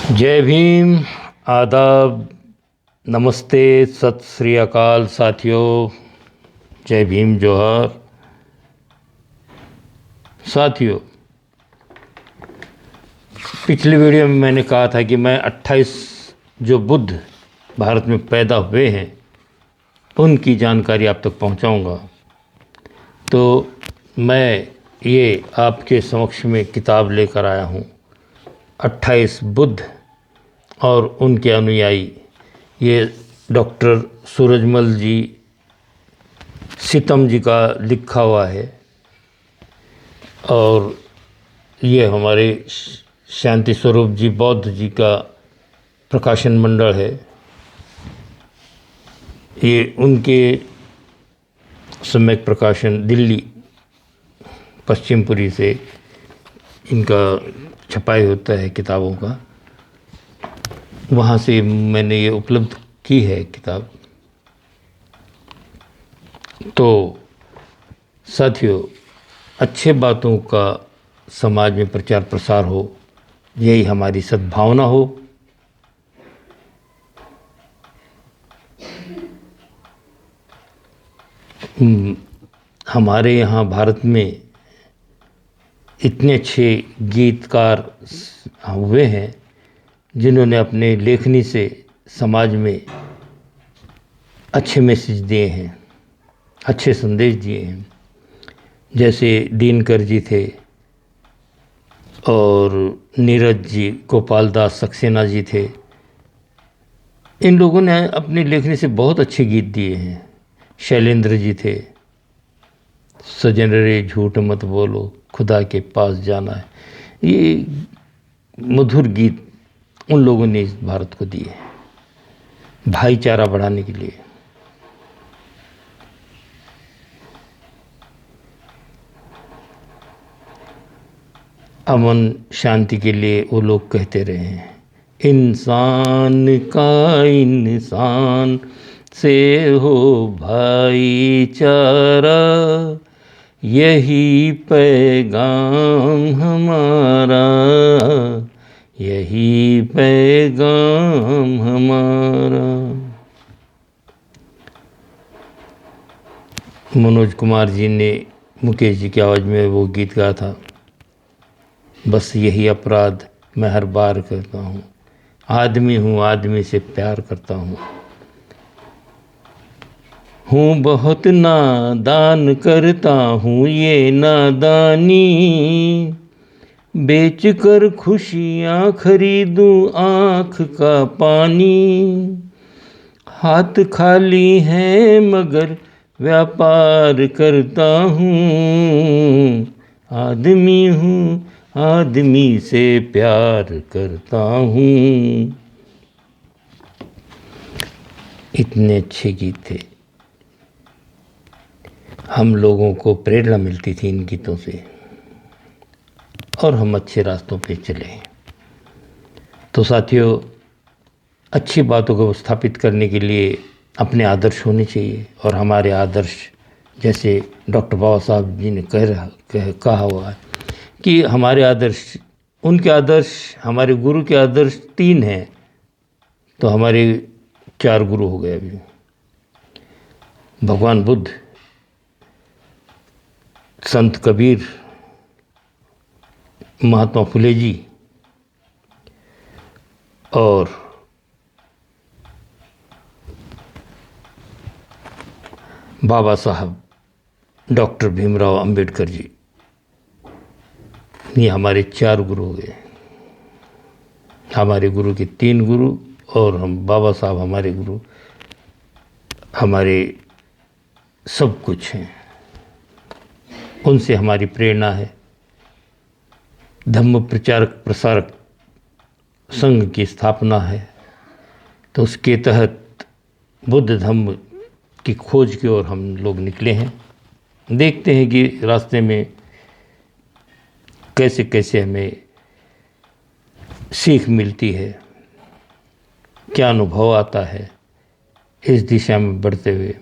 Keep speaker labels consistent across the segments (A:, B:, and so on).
A: जय भीम। आदाब, नमस्ते, सत श्री अकाल साथियों। जय भीम, जोहार। साथियों, पिछली वीडियो में मैंने कहा था कि मैं 28 जो बुद्ध भारत में पैदा हुए हैं उनकी जानकारी आप तक पहुंचाऊंगा। तो मैं ये आपके समक्ष में किताब लेकर आया हूं, 28 बुद्ध और उनके अनुयायी। ये डॉक्टर सूरजमल जी सीतम जी का लिखा हुआ है और ये हमारे शांति स्वरूप जी बौद्ध जी का प्रकाशन मंडल है। ये उनके सम्यक प्रकाशन दिल्ली पश्चिमपुरी से इनका छपाई होता है किताबों का, वहाँ से मैंने ये उपलब्ध की है किताब। तो साथियों, अच्छे बातों का समाज में प्रचार प्रसार हो, यही हमारी सद्भावना हो। हमारे यहाँ भारत में इतने अच्छे गीतकार हुए हैं जिन्होंने अपने लेखनी से समाज में अच्छे मैसेज दिए हैं, अच्छे संदेश दिए हैं। जैसे दिनकर जी थे और नीरज जी, गोपाल दास सक्सेना जी थे। इन लोगों ने अपनी लेखनी से बहुत अच्छे गीत दिए हैं। शैलेंद्र जी थे, सजन रे झूठ मत बोलो, खुदा के पास जाना है। ये मधुर गीत उन लोगों ने इस भारत को दिए हैं भाईचारा बढ़ाने के लिए। अमन शांति के लिए वो लोग कहते रहे हैं, इंसान का इंसान से हो भाईचारा, यही पैगाम हमारा, यही पैगाम हमारा। मनोज कुमार जी ने मुकेश जी की आवाज़ में वो गीत गाया था, बस यही अपराध मैं हर बार करता हूँ, आदमी हूँ आदमी से प्यार करता हूँ बहुत नादान करता हूँ ये नादानी, बेच कर खुशियाँ खरीदूँ आँख का पानी, हाथ खाली है मगर व्यापार करता हूँ, आदमी हूँ आदमी से प्यार करता हूँ। इतने अच्छे गीत थे, हम लोगों को प्रेरणा मिलती थी इन गीतों से और हम अच्छे रास्तों पे चले। तो साथियों, अच्छी बातों को स्थापित करने के लिए अपने आदर्श होने चाहिए और हमारे आदर्श जैसे डॉक्टर बाबा साहब जी ने कहा हुआ है कि हमारे आदर्श, उनके आदर्श, हमारे गुरु के आदर्श 3 हैं, तो हमारे 4 गुरु हो गए अभी। भगवान बुद्ध, संत कबीर, महात्मा फुले जी और बाबा साहब डॉक्टर भीमराव अंबेडकर जी। ये हमारे 4 गुरु हो गए। हमारे गुरु के 3 गुरु और हम बाबा साहब हमारे गुरु, हमारे सब कुछ हैं। उनसे हमारी प्रेरणा है। धम्म प्रचारक प्रसारक संघ की स्थापना है, तो उसके तहत बुद्ध धम्म की खोज की ओर हम लोग निकले हैं। देखते हैं कि रास्ते में कैसे कैसे हमें सीख मिलती है, क्या अनुभव आता है इस दिशा में बढ़ते हुए।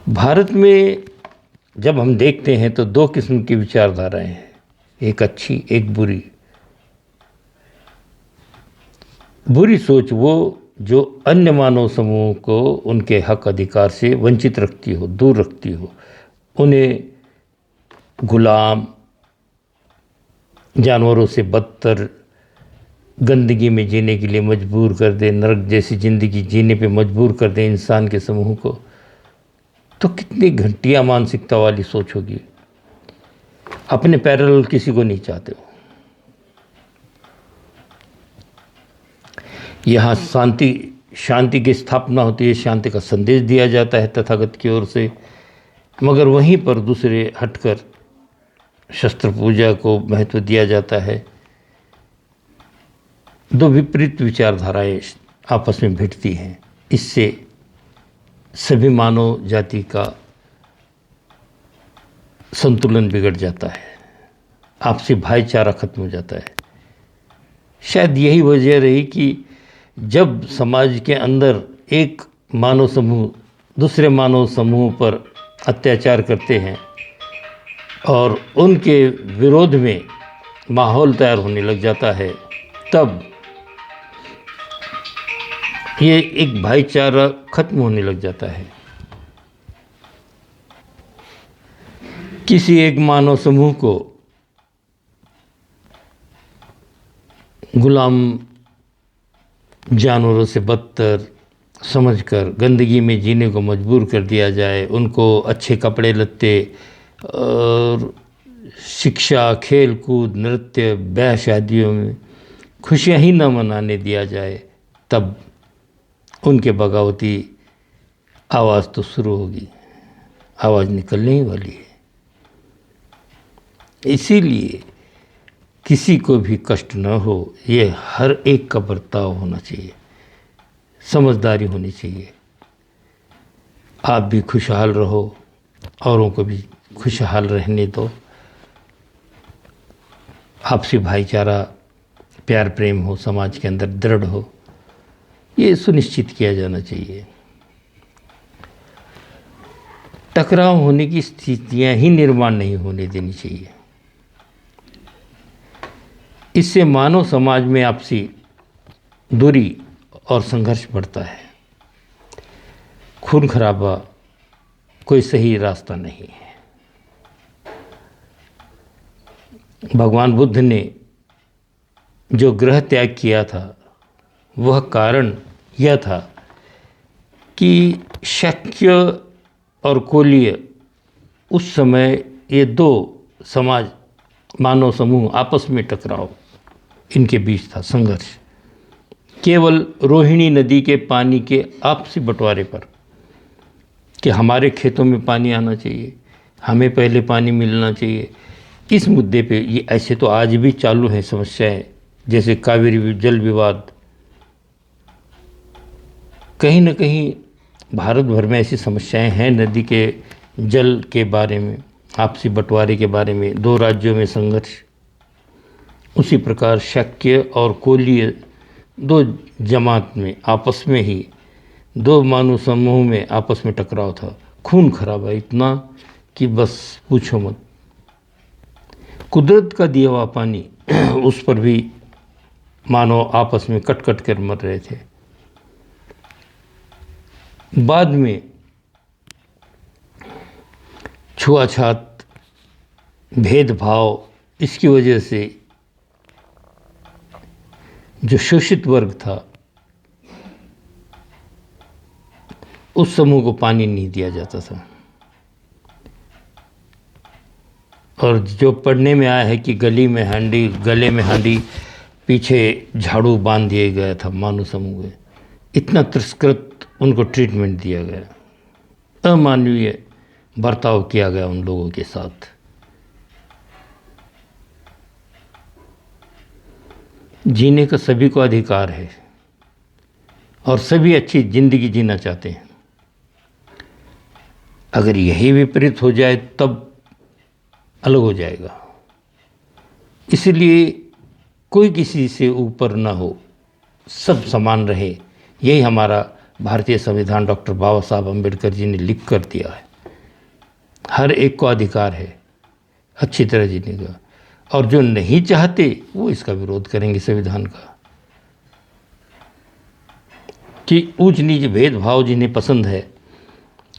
A: भारत में जब हम देखते हैं तो 2 किस्म की विचारधाराएं हैं, एक अच्छी एक बुरी। बुरी सोच वो जो अन्य मानव समूह को उनके हक अधिकार से वंचित रखती हो, दूर रखती हो, उन्हें गुलाम, जानवरों से बदतर गंदगी में जीने के लिए मजबूर कर दे, नरक जैसी ज़िंदगी जीने पे मजबूर कर दे इंसान के समूह को, तो कितनी घटिया मानसिकता वाली सोच होगी। अपने पैरेलल किसी को नहीं चाहते हो। यहाँ शांति की स्थापना होती है, शांति का संदेश दिया जाता है तथागत की ओर से, मगर वहीं पर दूसरे हटकर शस्त्र पूजा को महत्व दिया जाता है। दो विपरीत विचारधाराएं आपस में भिड़ती हैं। इससे सभी मानव जाति का संतुलन बिगड़ जाता है, आपसी भाईचारा खत्म हो जाता है। शायद यही वजह रही कि जब समाज के अंदर एक मानव समूह दूसरे मानव समूह पर अत्याचार करते हैं और उनके विरोध में माहौल तैयार होने लग जाता है, तब ये एक भाईचारा खत्म होने लग जाता है। किसी एक मानव समूह को गुलाम, जानवरों से बदतर समझकर गंदगी में जीने को मजबूर कर दिया जाए, उनको अच्छे कपड़े लत्ते और शिक्षा, खेल कूद, नृत्य, ब्याह शादियों में खुशियाँ ही न मनाने दिया जाए, तब उनके बगावती आवाज़ तो शुरू होगी, आवाज़ निकलने ही वाली है। इसीलिए किसी को भी कष्ट न हो, ये हर एक का बर्ताव होना चाहिए, समझदारी होनी चाहिए। आप भी खुशहाल रहो, औरों को भी खुशहाल रहने दो। आपसी भाईचारा, प्यार प्रेम हो, समाज के अंदर दृढ़ हो, ये सुनिश्चित किया जाना चाहिए। टकराव होने की स्थितियां ही निर्माण नहीं होने देनी चाहिए। इससे मानव समाज में आपसी दूरी और संघर्ष बढ़ता है। खून खराबा कोई सही रास्ता नहीं है। भगवान बुद्ध ने जो गृह त्याग किया था, वह कारण यह था कि शक्य और कोलीय, उस समय ये दो समाज, मानव समूह आपस में टकराव, इनके बीच था संघर्ष। केवल रोहिणी नदी के पानी के आपसी बंटवारे पर, कि हमारे खेतों में पानी आना चाहिए, हमें पहले पानी मिलना चाहिए, इस मुद्दे पे ये ऐसे तो आज भी चालू हैं समस्याएं, जैसे कावेरी जल विवाद। कहीं न कहीं भारत भर में ऐसी समस्याएं हैं, नदी के जल के बारे में, आपसी बंटवारे के बारे में, दो राज्यों में संघर्ष। उसी प्रकार शक्य और कोलीय दो जमात में आपस में ही, दो मानव समूह में आपस में टकराव था। खून खराबा इतना कि बस पूछो मत। कुदरत का दिया हुआ पानी उस पर भी मानव आपस में कट कट कर मर रहे थे। बाद में छुआछात, भेदभाव, इसकी वजह से जो शोषित वर्ग था, उस समूह को पानी नहीं दिया जाता था। और जो पढ़ने में आया है कि गले में हांडी, पीछे झाड़ू बांध दिया गया था मानव समूह में, इतना तिरस्कृत उनको ट्रीटमेंट दिया गया, अमानवीय बर्ताव किया गया उन लोगों के साथ। जीने का सभी को अधिकार है और सभी अच्छी जिंदगी जीना चाहते हैं। अगर यही विपरीत हो जाए तब अलग हो जाएगा। इसलिए कोई किसी से ऊपर ना हो, सब समान रहे, यही हमारा भारतीय संविधान डॉक्टर बाबा साहब अम्बेडकर जी ने लिख कर दिया है। हर एक को अधिकार है अच्छी तरह जीने का, और जो नहीं चाहते वो इसका विरोध करेंगे संविधान का। कि ऊंच नीच भेदभाव जिन्हें पसंद है,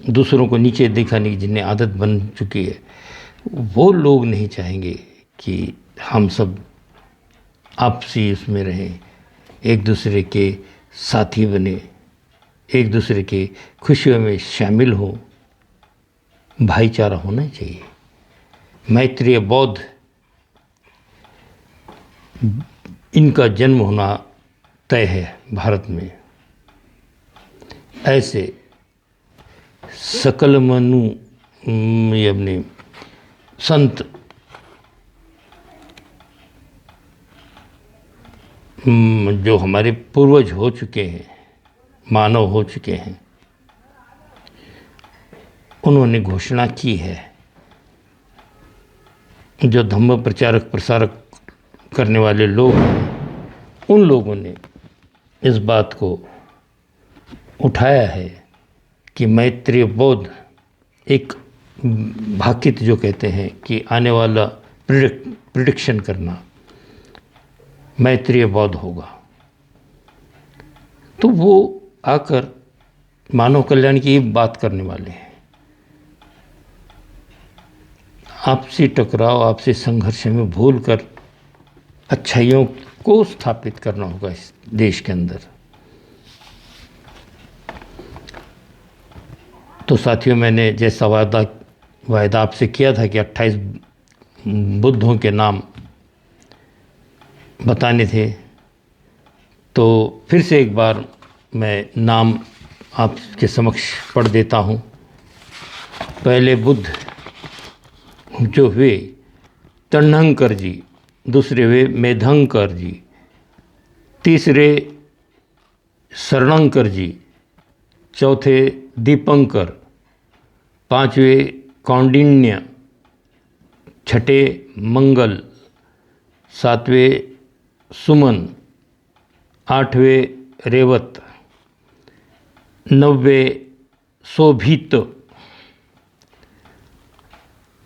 A: दूसरों को नीचे दिखाने की जिन्हें आदत बन चुकी है, वो लोग नहीं चाहेंगे कि हम सब आपसी उसमें रहें, एक दूसरे के साथी बने, एक दूसरे के खुशियों में शामिल हों। भाईचारा होना चाहिए। मैत्रेय बौद्ध, इनका जन्म होना तय है भारत में। ऐसे सकल मनु ये अपने संत जो हमारे पूर्वज हो चुके हैं, मानव हो चुके हैं, उन्होंने घोषणा की है। जो धम्म प्रचारक प्रसारक करने वाले लोग हैं, उन लोगों ने इस बात को उठाया है कि मैत्रेय बौद्ध एक भाकित जो कहते हैं कि आने वाला प्रिडिक्शन करना, मैत्रेय बौद्ध होगा। तो वो आकर मानव कल्याण की बात करने वाले हैं। आपसी टकराव, आपसी संघर्ष में भूलकर अच्छाइयों को स्थापित करना होगा इस देश के अंदर। तो साथियों, मैंने जैसा वायदा आपसे किया था कि 28 बुद्धों के नाम बताने थे, तो फिर से एक बार मैं नाम आपके समक्ष पढ़ देता हूँ। पहले बुद्ध जो हुए तन्हंकर जी, दूसरे हुए मेधंकर जी, तीसरे शरणंकर जी, चौथे दीपंकर, पांचवें कौंडिन्य, छठे मंगल, सातवें सुमन, आठवें रेवत, नौवें शोभित,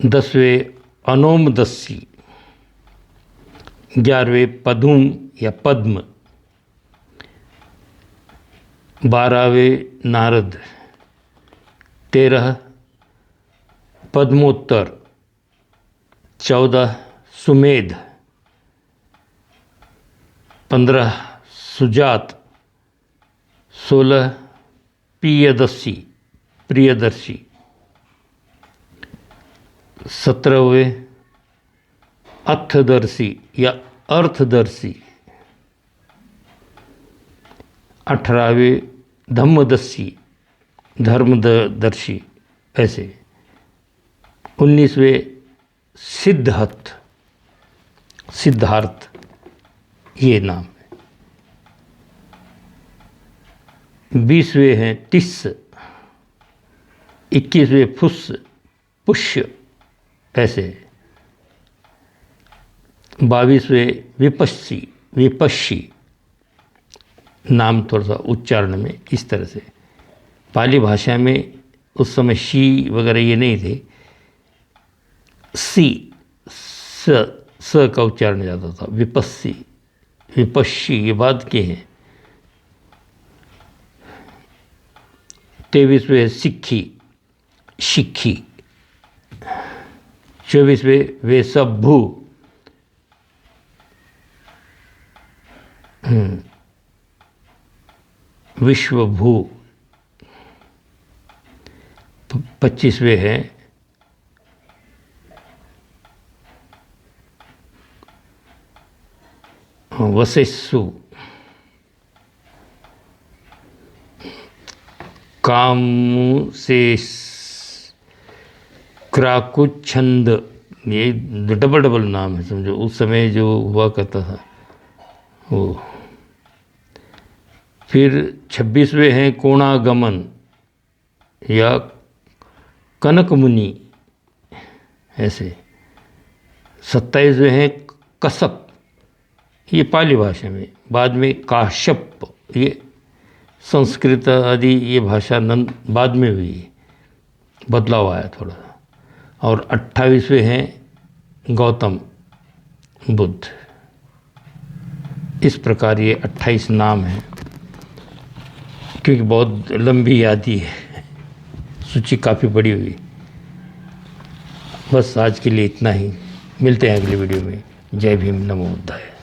A: 10वें अनोमदस्सी, 11वें पदुम या पद्म, 12वें नारद, 13 पद्मोत्तर, 14 सुमेध, 15 सुजात, 16 प्रियदर्शी, 17वें अर्थदर्शी या अर्थदर्शी, 18वें धम्मदर्शी, धर्मदर्शी, ऐसे 19वें सिद्धार्थ, ये नाम है। 20वें हैं तिस्स, 21वें पुष्य, ऐसे 22वें विपश्ची, नाम थोड़ा सा उच्चारण में इस तरह से। पाली भाषा में उस समय शी वगैरह ये नहीं थे, स का उच्चारण ज़्यादा था। विपश्ची ये बाद के हैं। 23वें शिखी, 24वें वेशभू, 'विश्वभू, 25वें हैं वसेस्सु, कामुसेस, क्राकुच्छंद, ये डबल नाम है, समझो उस समय जो हुआ करता था वो। फिर 26वें हैं कोणागमन या कनक मुनि, ऐसे। 27वें हैं कसप, ये पाली भाषा में। बाद में काश्यप, ये संस्कृत आदि ये भाषा बाद में हुई, बदलाव आया थोड़ा सा। और 28वें हैं गौतम बुद्ध। इस प्रकार ये 28 नाम हैं। क्योंकि बहुत लंबी यादी है, सूची काफ़ी बड़ी हुई। बस आज के लिए इतना ही, मिलते हैं अगली वीडियो में। जय भीम, नमो बुद्धाय।